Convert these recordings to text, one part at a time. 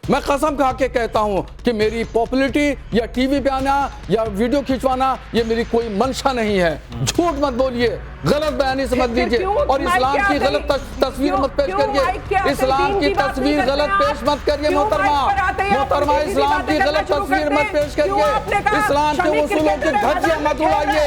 मैं कसम खा के कहता हूं कि मेरी पॉपुलैरिटी या टीवी पे आना या वीडियो खिंचवाना ये मेरी कोई मंशा नहीं है। झूठ मत बोलिए, गलत बयानी से मत दीजिए और इस्लाम की गलत तस्वीर मत पेश करिए। इस्लाम की तस्वीर गलत पेश मत करिए मोहतरमा, इस्लाम की गलत तस्वीर मत पेश करिए। इस्लाम के उसूलों की धज्जियां मत उड़ाइए।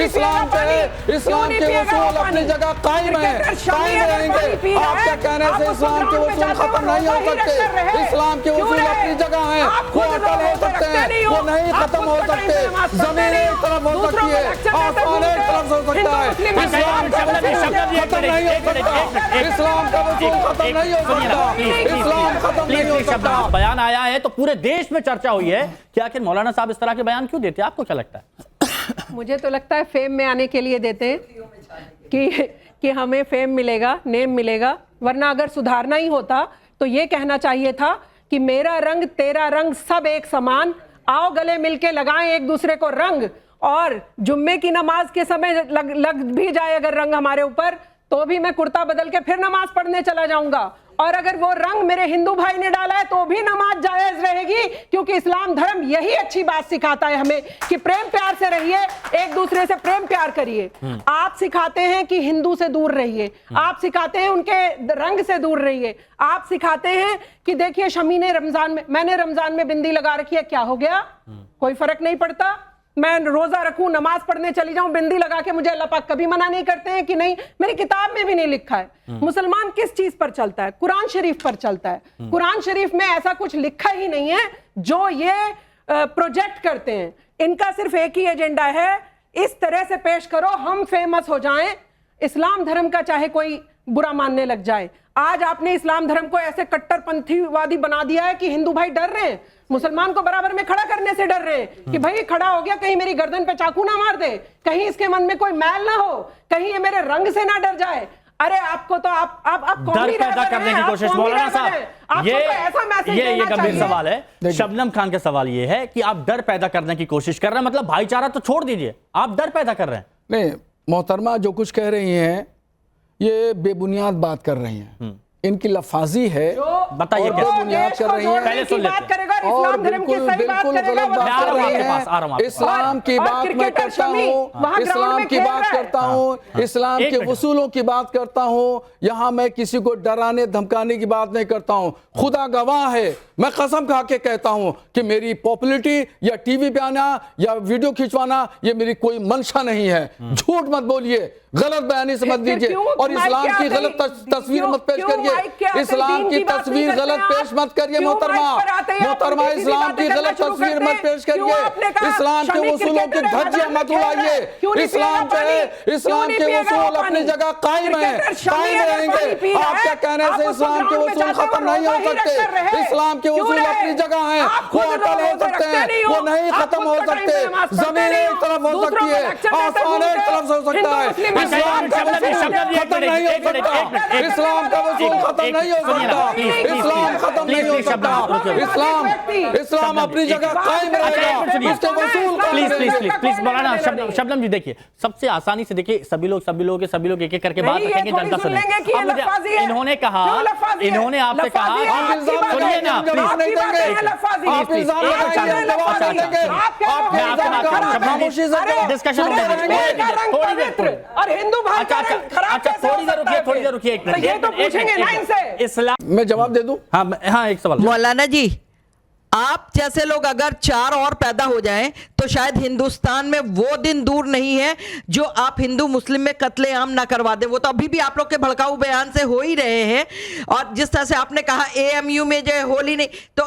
इस्लाम के उसूल अपनी जगह कायम रहेंगे। आपका कहने से इस्लाम के उसूल खत्म नहीं हो सकते। इस्लाम के उसूल अपनी जगह हैं, वो अटल हो सकते हैं, वो नहीं खत्म हो सकते। जमीन एक तरफ हो सकती है, आसमान एक तरफ हो सकता है। इस्लाम का उसूल खत्म नहीं हो सकता। इस्लाम का उसूल खत्म नहीं हो सकता। इस्लाम खत्म नहीं हो सकता। बयान आया है तो पूरे देश में चर्चा हुई है कि आखिर मौलाना साहब इस तरह के बयान क्यों देते हैं? आपको क्या लगता है? मुझे तो लगता है फेम में आने के लिए देते हैं कि हमें फेम मिलेगा, नेम मिलेगा, वरना अगर सुधारना ही होता तो ये कहना चाहिए था कि मेरा रंग तेरा रंग सब एक समान, आओ गले मिलके लगाएं एक दूसरे को रंग। और जुम्मे की नमाज के समय लग भी जाए अगर रंग हमारे ऊपर, तो भी मैं कुर्ता बदल के फिर नमाज पढ़ने चला जाऊंगा। और अगर वो रंग मेरे हिंदू भाई ने डाला है तो भी नमाज जायज रहेगी, क्योंकि इस्लाम धर्म यही अच्छी बात सिखाता है हमें कि प्रेम प्यार से रहिए, एक दूसरे से प्रेम प्यार करिए। आप सिखाते हैं कि हिंदू से दूर रहिए, आप सिखाते हैं उनके रंग से दूर रहिए, आप सिखाते हैं कि देखिए शमी ने मैंने रमजान में बिंदी लगा रखी है, क्या हो गया? कोई फर्क नहीं पड़ता। मैं रोजा रखूं, नमाज पढ़ने चली जाऊं बिंदी लगा के, मुझे अल्लाह पाक कभी मना नहीं करते हैं कि नहीं, मेरी किताब में भी नहीं लिखा है। मुसलमान किस चीज पर चलता है? कुरान शरीफ पर चलता है। कुरान शरीफ में ऐसा कुछ लिखा ही नहीं है जो ये प्रोजेक्ट करते हैं। इनका सिर्फ एक ही एजेंडा है, इस तरह से पेश करो हम फेमस हो जाएं, इस्लाम धर्म का चाहे कोई बुरा मानने लग जाए। आज आपने इस्लाम धर्म को ऐसे कट्टरपंथीवादी बना दिया है कि हिंदू भाई डर रहे हैं, मुसलमान को बराबर में खड़ा करने से डर रहे हैं कि भाई खड़ा हो गया, कहीं मेरी गर्दन पे चाकू ना मार दे, कहीं इसके मन में कोई मैल ना हो, कहीं ये मेरे रंग से ना डर जाए। अरे आपको तो आप डर पैदा करने की कोशिश, मौलाना साहब ये गंभीर सवाल है। शबनम खान का सवाल ये है कि आप डर पैदा करने की कोशिश कर रहे हैं, मतलब भाईचारा तो छोड़ दीजिए, आप डर पैदा कर रहे हैं। नहीं मोहतरमा, जो कुछ कह रही हैं ये बेबुनियाद बात कर रही हैं, इनकी लफाजी है, बताइए क्या बुनियाद कर रही है, पहले सुन लेते हैं। और बिल्कुल गलत बात कर रही है। इस्लाम की बात मैं करता हूँ, इस्लाम की बात करता हूँ, इस्लाम के उसूलों की बात करता हूँ। यहाँ मैं किसी को डराने धमकाने की बात नहीं करता हूँ। खुदा गवाह है, मैं कसम खा के कहता हूँ कि मेरी पॉपुलैरिटी या टीवी पे आना या वीडियो खिंचवाना ये मेरी कोई मंशा नहीं है। झूठ मत बोलिए, गलत बयानी से मत दीजिए और इस्लाम की गलत तस्वीर मत पेश करिए। इस्लाम की तस्वीर गलत पेश मत करिए मोहतरमा, इस्लाम की गलत तस्वीर मत पेश करिए। इस्लाम के उसूलों की धज्जियां मत उड़ाइए। इस्लाम के उसूल अपनी जगह कायम रहेंगे। आपका कहने से इस्लाम के उसूल खत्म नहीं हो सकते। इस्लाम के उसूल अपनी जगह हैं, वो अटल हो सकते हैं, वो नहीं खत्म हो सकते। जमीन एक तरफ हो सकती है, आसमान एक तरफ हो सकता है। इस्लाम का उसूल खत्म नहीं हो सकता। इस्लाम का उसूल खत्म नहीं हो सकता। इस्लाम खत्म नहीं हो सकता। इस्लाम अपनी जगह कायम रहेगा, उसके उसूल प्लीज मौलाना शबनम जी देखिए, सबसे आसानी से देखिए, सभी लोग एक एक करके बात रखेंगे, जनता सुनेंगे। इन्होंने कहा, इन्होंने आपसे कहा, सुनिए ना डिस्कशन और हिंदू भाई थोड़ी देर रुकिए, ये तो पूछेंगे ना इनसे। इस्लाम मैं जवाब दे दूं? हाँ एक सवाल। मौलाना जी, आप जैसे लोग अगर 4 और पैदा हो जाएं तो शायद हिंदुस्तान में वो दिन दूर नहीं है जो आप हिंदू मुस्लिम में कत्लेआम ना करवा दे। वो तो अभी भी आप लोग के भड़काऊ बयान से हो ही रहे हैं। और जिस तरह से आपने कहा एएमयू में जो है होली नहीं, तो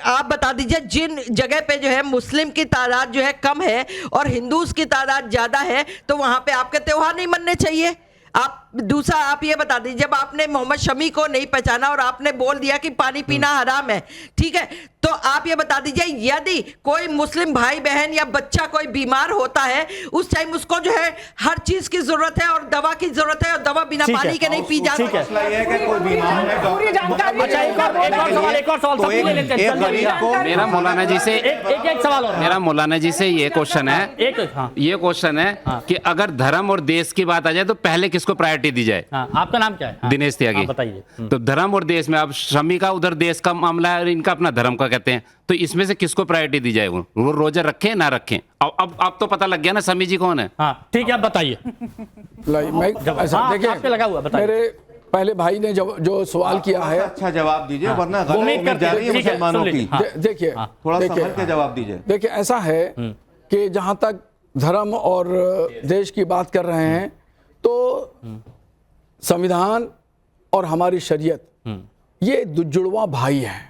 आप बता दीजिए जिन जगह पे जो है मुस्लिम की तादाद जो है कम है और हिंदूज की तादाद ज्यादा है, तो वहां पे आपके त्योहार नहीं मनने चाहिए। आप दूसरा आप ये बता दीजिए, जब आपने मोहम्मद शमी को नहीं पहचाना और आपने बोल दिया कि पानी पीना हराम है, ठीक है, तो आप ये बता दीजिए, यदि कोई मुस्लिम भाई बहन या बच्चा कोई बीमार होता है, उस टाइम उसको जो है हर चीज की जरूरत है और दवा की जरूरत है, और दवा बिना ठीक है। पानी के नहीं पी जा ठीक है। सकती। मसला ये है कि कोई बीमार है, पूरी जानकारी अच्छा, एक और सवाल तो सबके लिए लेते हैं। एक जल्दी। गरीब को मेरा मौलाना जी से एक सवाल और मेरा मौलाना जी से ये क्वेश्चन है, हाँ ये क्वेश्चन है कि अगर धर्म और देश की बात आ जाए तो पहले किसको प्रायोरिटी दी जाए? हाँ, आपका नाम क्या है? हाँ, दिनेश त्यागी। हाँ, बताइए। तो धर्म और देश में अब शमी का उधर देश का मामला है और इनका अपना धर्म का कहते हैं, तो इसमें से किसको प्रायोरिटी दी जाए? वो रोजा रखें ना रखें? अब तो पता लग गया ना शमी जी कौन है। हाँ ठीक है, आप बताइए। मैं ऐसा हाँ, देखिए, आप पे लगा हुआ, बताइए। मेरे पहले भाई ने जो सवाल किया है, अच्छा जवाब दीजिए, वरना गलत उम्मीद उम्मीद करते जा हैं। रही है ठीक है, मुसलमानों सुन की। लीजिए। हाँ। देखिए थोड़ा देखिए, संभल के जवाब दीजिए। देखिए ऐसा है कि जहां तक धर्म और देश की बात कर रहे हैं, तो संविधान और हमारी शरीयत ये जुड़वा भाई हैं,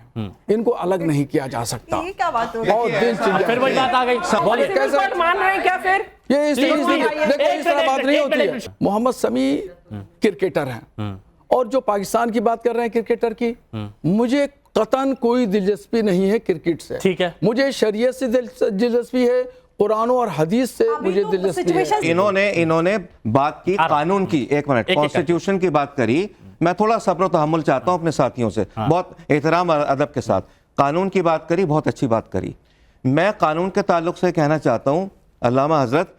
इनको अलग नहीं किया जा सकता। ये क्या बात हो बहुत दिन से फिर वही बात आ गई। बोलिए। कैसे कोर्ट मान रहे हैं क्या फिर? ये इस Please, please, देखो इस तरह बात नहीं होती है। एक मोहम्मद शमी क्रिकेटर हैं, और जो पाकिस्तान की बात कर रहे हैं क्रिकेटर की, मुझे कतन कोई दिलचस्पी नहीं है क्रिकेट से। ठीक है। मुझे शरीयत से दिलचस्पी है, कुरान और हदीस से मुझे दिलचस्पी है। इन्होंने बात की कानून की, एक मिनट, एक- कॉन्स्टिट्यूशन की बात करी। मैं थोड़ा सब्र तहम्मुल चाहता हूं अपने साथियों से, बहुत एहतराम और अदब के साथ। कानून की बात करी, बहुत अच्छी बात करी। मैं कानून के ताल्लुक से कहना चाहता हूं अल्लामा हजरत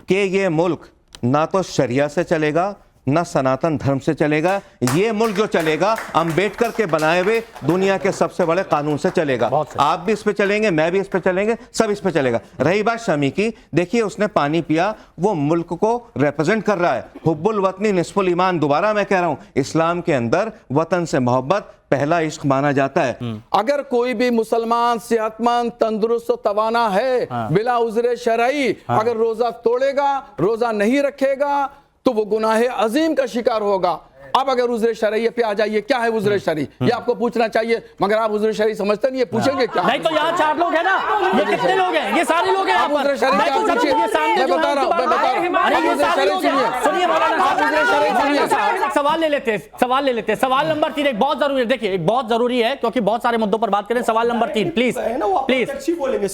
कि ये मुल्क ना तो शरिया से चलेगा ना सनातन धर्म से चलेगा। ये मुल्क जो चलेगा अंबेडकर के बनाए हुए दुनिया के सबसे बड़े कानून से चलेगा। बहुत सही। आप भी इस पे चलेंगे, मैं भी इस पे चलेंगे, सब इस पे चलेगा। रही बात शमी की, देखिए उसने पानी पिया, वो मुल्क को रिप्रेजेंट कर रहा है। हुब्बुल वतनी निस्फुल ईमान। दोबारा मैं कह रहा हूं, इस्लाम के अंदर वतन से मोहब्बत पहला इश्क माना जाता है। अगर कोई भी मुसलमान सेहतमंद तंदुरुस्त तवाना है, बिला उज़्र शरई, अगर रोजा तोड़ेगा, रोजा नहीं रखेगा, तो वो गुनाह अजीम का शिकार होगा। अब अगर उज़्र शरई पे आ जाइए, क्या है उज़्र शरई? ये आपको पूछना चाहिए, मगर आप उज़्र शरई समझते नहीं है, पूछेंगे क्या? नहीं तो यहाँ 4 लोग हैं ना, ये कितने लोग हैं? ये सारे लोग हैं यहाँ आप पर। उज़्र शरई मैं क्या पूछ रहा हूँ, पूछिए? ये सामने मैं जो बता हैं, रहा हूँ, मैं बता रहा हूँ। अरे आप ये उज़्र सारे शरई लोग हैं। सुनिए। सुनिए मौलाना आप उज़्र शरई सुनिए। साहब, सवाल ले लेते हैं। सवाल नंबर 3 एक बहुत जरूरी है। देखिए, एक बहुत जरूरी है क्योंकि बहुत सारे मुद्दों पर बात करें। सवाल नंबर 3 प्लीज प्लीज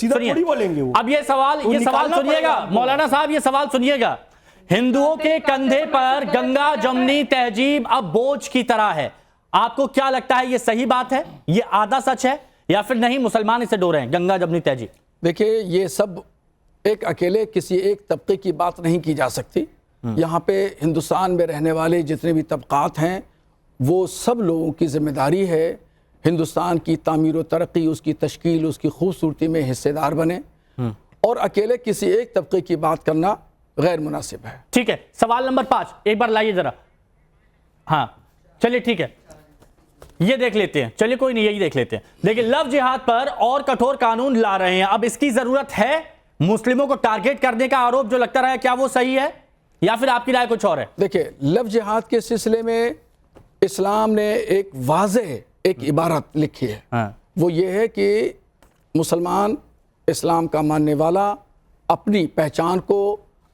सुनिए। अब ये सवाल सुनिएगा मौलाना साहब, ये सवाल सुनिएगा। हिंदुओं के कंधे पर गंगा जमनी तहजीब अब बोझ की तरह है। आपको क्या लगता है, ये सही बात है, ये आधा सच है, या फिर नहीं मुसलमान इसे डो रहे हैं, गंगा जमनी तहजीब? देखिए, ये सब एक अकेले किसी एक तबके की बात नहीं की जा सकती। यहाँ पे हिंदुस्तान में रहने वाले जितने भी तबकात हैं, वो सब लोगों की जिम्मेदारी है हिंदुस्तान की तामीर व तरक्की, उसकी तश्कील, उसकी खूबसूरती में हिस्सेदार बने, और अकेले किसी एक तबके की बात करना गैर मुनासिब है। ठीक है, सवाल नंबर 5 एक बार लाइए जरा। हाँ चलिए ठीक है, ये देख लेते हैं। चलिए कोई नहीं, यही देख लेते हैं। देखिए, लव जिहाद पर और कठोर कानून ला रहे हैं। अब इसकी जरूरत है? मुस्लिमों को टारगेट करने का आरोप जो लगता रहा है, क्या वो सही है, या फिर आपकी राय कुछ और है? देखिए, लव जिहाद के सिलसिले में इस्लाम ने एक वाज़ेह एक इबारत लिखी है। हाँ। वो ये है कि मुसलमान इस्लाम का मानने वाला अपनी पहचान को,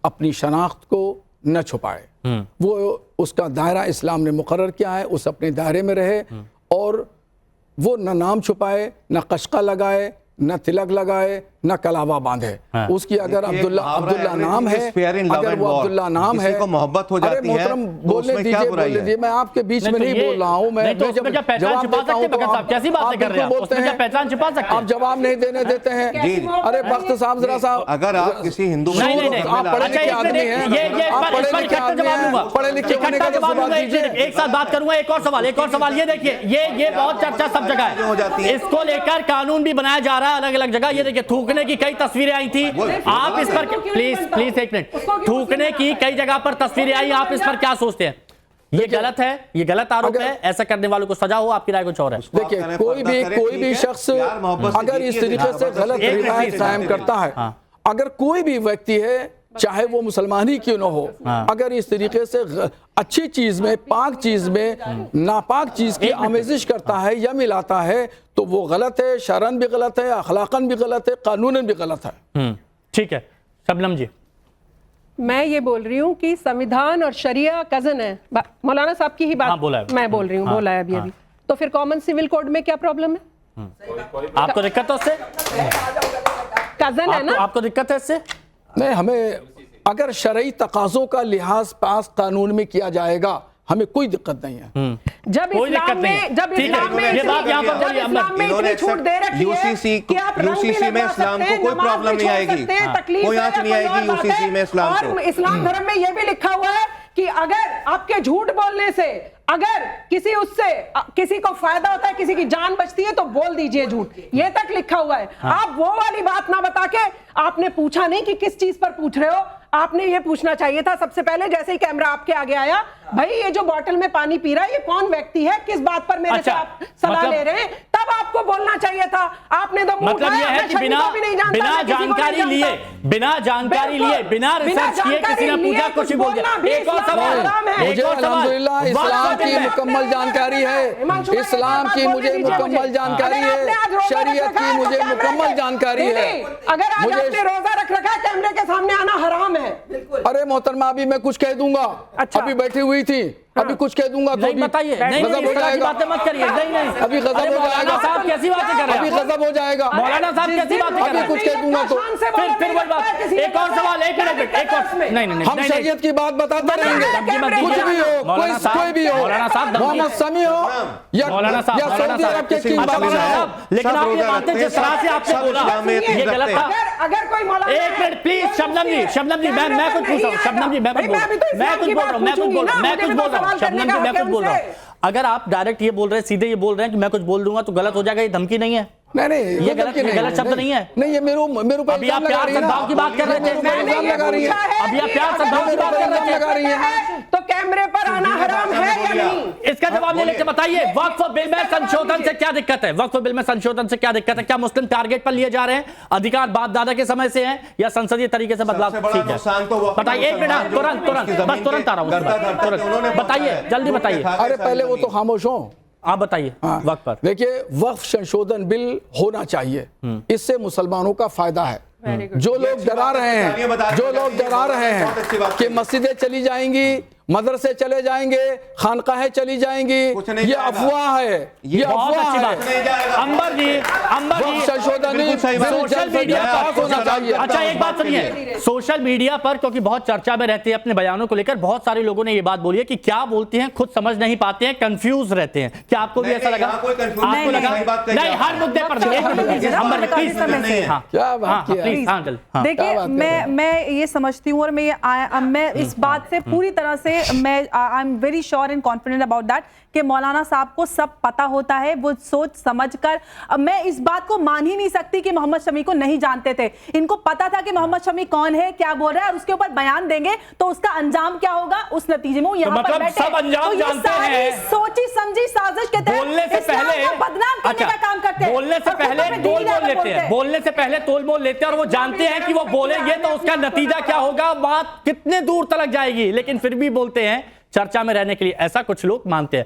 अपनी शनाख्त को न छुपाए। वो उसका दायरा इस्लाम ने मुकर्रर किया है, उस अपने दायरे में रहे, और वो न नाम छुपाए, न कशका लगाए, न तिलक लगाए, न कलावा बांधे। हाँ। उसकी अगर अब्दुल्ला नाम है, अगर वो अब्दुल्ला नाम है, को मोहब्बत हो जाती है, मोहतरम तो बोलने उसमें क्या दीजिए, बुराई बोलने है? दीजिए। मैं आपके बीच में नहीं बोल रहा हूँ। मैं नहीं तो उसमें क्या पहचान छिपा सकते हैं भगत साहब? कैसी बातें कर रहे हैं आप? उसमें क्या पहचान छिपा सकते हैं? आप जवाब नहीं देने देते हैं। जी। अरे बख्त साहब, जरा सा, अगर आप किसी हिंदू नहीं नहीं नहीं, आप पढ़े लिखे आदमी हैं, आप पढ़े लिखे आदमी हैं, पढ़े लिखे होने का जवाब दीजिए। एक साथ बात करूंगा। एक और सवाल ये देखिए, ये बहुत चर्चा सब जगह हो जाती है। है। इसको लेकर कानून भी बनाया जा रहा है अलग अलग जगह। ये देखिए, थूकने की कई तस्वीरें आई थी। आप इस पर प्लीज एक मिनट, थूकने की कई जगह पर तस्वीरें आई, आप इस पर क्या सोचते हैं? ये गलत है, ये गलत आरोप है, ऐसा करने वालों को सजा हो, आपकी राय कुछ और है? देखिए, कोई भी शख्स अगर इस तरीके से गलत रिवायत कायम करता है, अगर कोई भी व्यक्ति है, चाहे वो मुसलमान ही क्यों न हो, अगर इस तरीके से अच्छी चीज में, पाक चीज में नापाक चीज की आमेजिश करता है या मिलाता है, तो वो गलत है, शरन भी गलत है, अखलाकन भी गलत है, कानूनन भी गलत है। ठीक है, शबनम जी। मैं ये बोल रही हूँ कि संविधान और शरिया कजन है। मौलाना साहब की ही बात हाँ, बोला है। मैं बोल रही हूँ, बोला है अभी। तो फिर कॉमन सिविल कोड में क्या प्रॉब्लम है? आपको दिक्कत है उससे? कजन है ना। आपको दिक्कत है इससे? नहीं, हमें अगर शरई तकाजों का लिहाज पास कानून में किया जाएगा हमें कोई दिक्कत नहीं है। जब कोई दिक्कत इस्लाम नहीं है। में जब ठीक है, इस्लाम में ये बात यहाँ पर जब बोलिए, इस्लाम में इतनी छूट दे रखी है यूसीसी कि आप रंग भी यूसीसी में लगवा इस्लाम सकते को हैं, कोई नमाज प्रॉब्लम भी नहीं छोड़ आएगी, सकते हैं, तकलीफ कोई है आंच या नहीं कोई और आएगी बात यूसीसी है। में इस्लाम और को। इस्लाम धर्म में यह भी लिखा हुआ है कि अगर आपके झूठ बोलने से अगर किसी को फायदा होता है, किसी की जान बचती है तो बोल दीजिए झूठ, ये तक लिखा हुआ है। आप वो वाली बात ना बता के आपने पूछा नहीं कि किस चीज पर पूछ रहे हो, आपने ये पूछना चाहिए था सबसे पहले जैसे ही कैमरा आपके आगे आया, भाई ये जो बोतल में पानी पी रहा है ये कौन व्यक्ति है, किस बात पर मेरे से आप सलाह ले रहे हैं, तब आपको बोलना चाहिए था। आपने तो मुंह मतलब ये उठाया, है मैं कि शर्मी को भी नहीं जानता, बिना मैं किसी को नहीं जानकारी लिए, जानता। बिना जानकारी बिल्कुल, लिए, बिना रिसर्च किए किसी ने पूछा, कुछ ही बोल दिया। एक और सवाल, मुझे अल्हम्दुलिल्लाह इस्लाम की मुकम्मल जानकारी है, इस्लाम की मुझे मुकम्मल जानकारी है, शरीयत की मुझे मुकम्मल जानकारी है। अगर आज मुझे आपने रोजा रख रखा है, कैमरे के सामने आना हराम है। अरे मोहतरमा अभी मैं कुछ कह दूंगा, अच्छा। अभी बैठी हुई थी, अभी कुछ कह दूंगा तो नहीं भी बताइए, नहीं गजब हो इस तरह की जाएगा, बातें मत करिए, नहीं अभी गजब अरे हो मौलाना जाएगा, साहब कैसी बातें कर रहे अभी हैं? गजब हो जाएगा, मौलाना साहब कैसी बातें कर रहे अभी हैं? कुछ कह दूंगा तो फिर वही बात, एक और सवाल, एक मिनट, एक और नहीं हम शरीयत की बात बताते रहेंगे, कुछ भी हो, कोई भी हो, मौलाना साहब मोहम्मद समी हो या मौलाना साहब, या सऊदी अरब के किंग अच्छा, मौलाना बादशाह हो। साहब, लेकिन आप ये बातें जिस तरह से आपने बोला ये गलत था। अगर कोई मौलाना एक मिनट प्लीज, शबनम जी मैं कुछ पूछ रहा हूँ, शबनम जी मैं कुछ बोल रहा हूँ, शबनम जी मैं कुछ बोल रहा हूँ। अगर आप डायरेक्ट ये बोल रहे हैं, सीधे ये बोल रहे हैं कि मैं कुछ बोल दूंगा तो गलत हो जाएगा, ये धमकी नहीं है? नहीं ये गलत शब्द नहीं है। नहीं, ये मेरे ऊपर अभी आप प्यार सद्भाव की बात कर रहे थे, इल्जाम लगा रही है, अभी आप प्यार सद्भाव की बात कर रहे थे, लगा रही है, तो कैमरे पर आना हराम है या नहीं? इसका जवाब ले लेके बताइए, वक्फ बिल में संशोधन से क्या दिक्कत है? वक्फ बिल में संशोधन से क्या दिक्कत है? क्या मुस्लिम टारगेट पर लिए जा रहे हैं? अधिकार बाप दादा के समय से है या संसदीय तरीके से बदलाव? ठीक है, बताइए, एक मिनट, तुरंत आ रहा हूँ, बताइए, जल्दी बताइए। अरे पहले वो तो खामोश हो, आप बताइए वक्त पर। देखिए वक्फ संशोधन बिल होना चाहिए, इससे मुसलमानों का फायदा है। जो लोग डरा रहे हैं कि मस्जिदें चली जाएंगी, मदरसे चले जाएंगे, खानकाहें चली जाएंगी, ये अफवाह है, ये अफवाह है। अंबर जी संशोधन सोशल मीडिया पर होना चाहिए। अच्छा एक बात सुनिए, सोशल मीडिया पर क्योंकि बहुत चर्चा में रहते हैं अपने बयानों को लेकर, बहुत सारे लोगों ने ये बात बोली है कि क्या बोलते हैं खुद समझ नहीं पाते हैं, कंफ्यूज रहते हैं। क्या आपको भी ऐसा लगा? आपको लगा? नहीं, हर मुद्दे पर देखिए मैं ये समझती हूँ और मैं इस बात से पूरी तरह से I am very sure and confident about that कि मौलाना साहब को सब पता होता है, वो सोच समझकर। मैं इस बात को मान ही नहीं सकती कि मोहम्मद शमी को नहीं जानते थे। इनको पता था कि मोहम्मद शमी कौन है, क्या बोल रहा है, और उसके ऊपर बयान देंगे तो उसका अंजाम क्या होगा, उस नतीजे में वो यहाँ पर बैठे। सब अंजाम जानते हैं, सोची समझी साजिश के तहत बोलने से पहले बदनाम करने का काम करते हैं, बोलने से पहले तोल मोल लेते हैं, बोलने से पहले तोल मोल लेते हैं, और वो जानते हैं कि वो बोलेंगे तो उसका नतीजा क्या होगा, बात कितने दूर तक जाएगी, लेकिन फिर भी बोलते हैं चर्चा में रहने के लिए। ऐसा कुछ लोग मानते हैं।